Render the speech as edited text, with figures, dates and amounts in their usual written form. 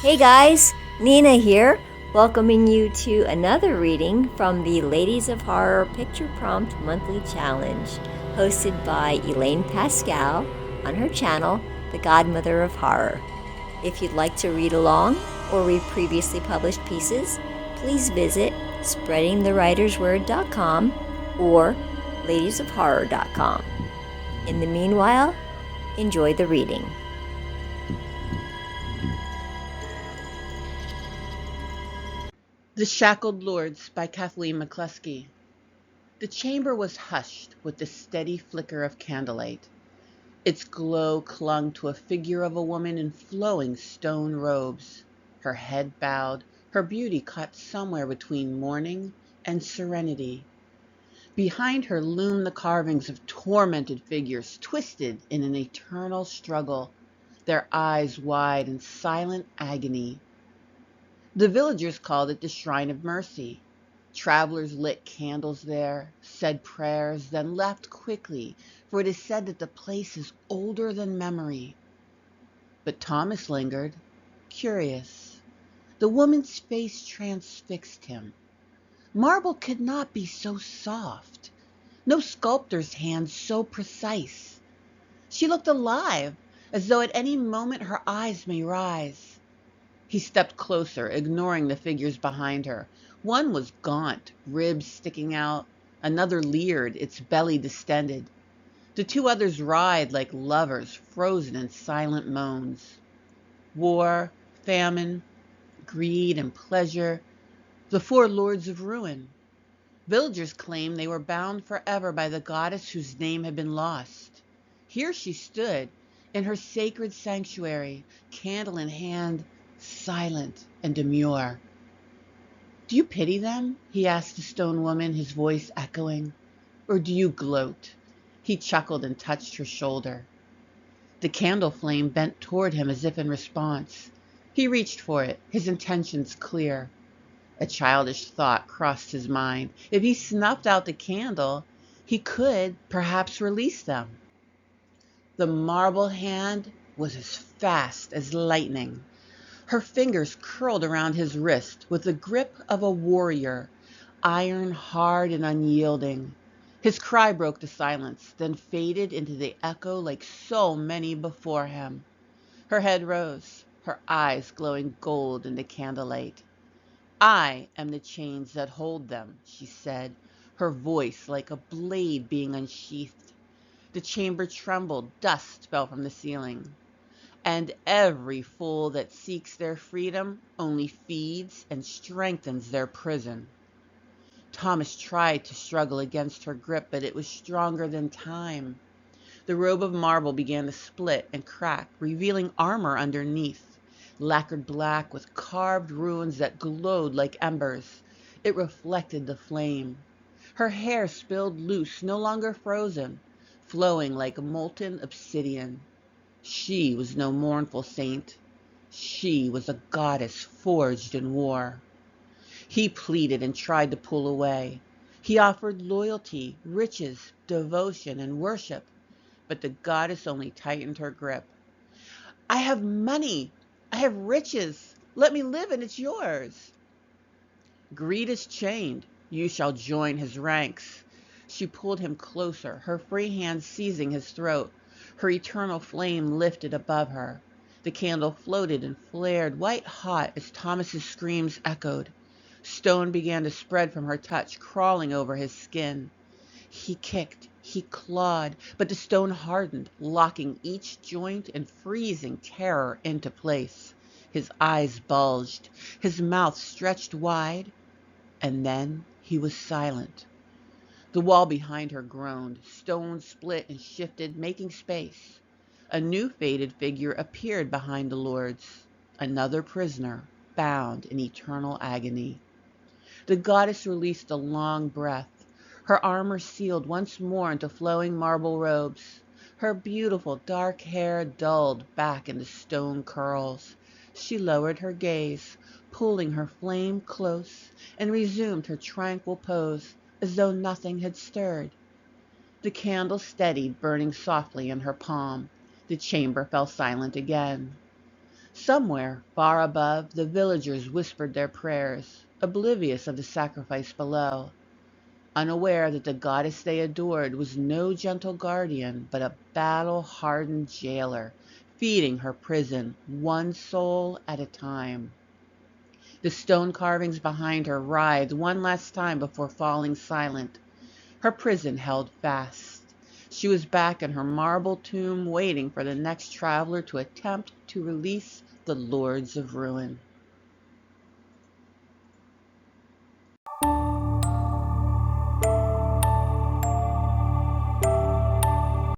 Hey guys, Nina here, welcoming you to another reading from the Ladies of Horror Picture Prompt Monthly Challenge, hosted by Elaine Pascal on her channel, The Godmother of Horror. If you'd like to read along or read previously published pieces, please visit spreadingthewritersword.com or ladiesofhorror.com. In the meanwhile, enjoy the reading. The Shackled Lords by Kathleen McCluskey. The chamber was hushed with the steady flicker of candlelight. Its glow clung to a figure of a woman in flowing stone robes, her head bowed, her beauty caught somewhere between mourning and serenity. Behind her loomed the carvings of tormented figures twisted in an eternal struggle, their eyes wide in silent agony. The villagers called it the Shrine of Mercy. Travelers lit candles there, said prayers, then left quickly, for it is said that the place is older than memory. But Thomas lingered, curious. The woman's face transfixed him. Marble could not be so soft, no sculptor's hand so precise. She looked alive, as though at any moment her eyes may rise. He stepped closer, ignoring the figures behind her. One was gaunt, ribs sticking out. Another leered, its belly distended. The two others writhed like lovers, frozen in silent moans. War, famine, greed, and pleasure, the four lords of ruin. Villagers claimed they were bound forever by the goddess whose name had been lost. Here she stood, in her sacred sanctuary, candle in hand, silent and demure. "Do you pity them?" he asked the stone woman, his voice echoing. "Or do you gloat?" He chuckled and touched her shoulder. The candle flame bent toward him as if in response. He reached for it, his intentions clear. A childish thought crossed his mind. If he snuffed out the candle, he could perhaps release them. The marble hand was as fast as lightning. Her fingers curled around his wrist with the grip of a warrior, iron hard and unyielding. His cry broke the silence, then faded into the echo like so many before him. Her head rose, her eyes glowing gold in the candlelight. "I am the chains that hold them," she said, her voice like a blade being unsheathed. The chamber trembled, dust fell from the ceiling. "And every fool that seeks their freedom only feeds and strengthens their prison." Thomas tried to struggle against her grip, but it was stronger than time. The robe of marble began to split and crack, revealing armor underneath, lacquered black with carved runes that glowed like embers. It reflected the flame. Her hair spilled loose, no longer frozen, flowing like molten obsidian. She was no mournful saint. She was a goddess forged in war. He pleaded and tried to pull away. He offered loyalty, riches, devotion, and worship, but the goddess only tightened her grip. "I have money. I have riches. Let me live and it's yours." "Greed is chained. You shall join his ranks." She pulled him closer, her free hand seizing his throat. Her eternal flame lifted above her. The candle floated and flared white hot as Thomas's screams echoed. Stone began to spread from her touch, crawling over his skin. He kicked, he clawed, but the stone hardened, locking each joint and freezing terror into place. His eyes bulged, his mouth stretched wide, and then he was silent. The wall behind her groaned. Stone split and shifted, making space. A new faded figure appeared behind the lords. Another prisoner, bound in eternal agony. The goddess released a long breath. Her armor sealed once more into flowing marble robes. Her beautiful dark hair dulled back into stone curls. She lowered her gaze, pulling her flame close, and resumed her tranquil pose, as though nothing had stirred. The candle steadied, burning softly in her palm. The chamber fell silent again. Somewhere, far above, the villagers whispered their prayers, oblivious of the sacrifice below, unaware that the goddess they adored was no gentle guardian, but a battle-hardened jailer, feeding her prison one soul at a time. The stone carvings behind her writhed one last time before falling silent. Her prison held fast. She was back in her marble tomb, waiting for the next traveler to attempt to release the Lords of Ruin.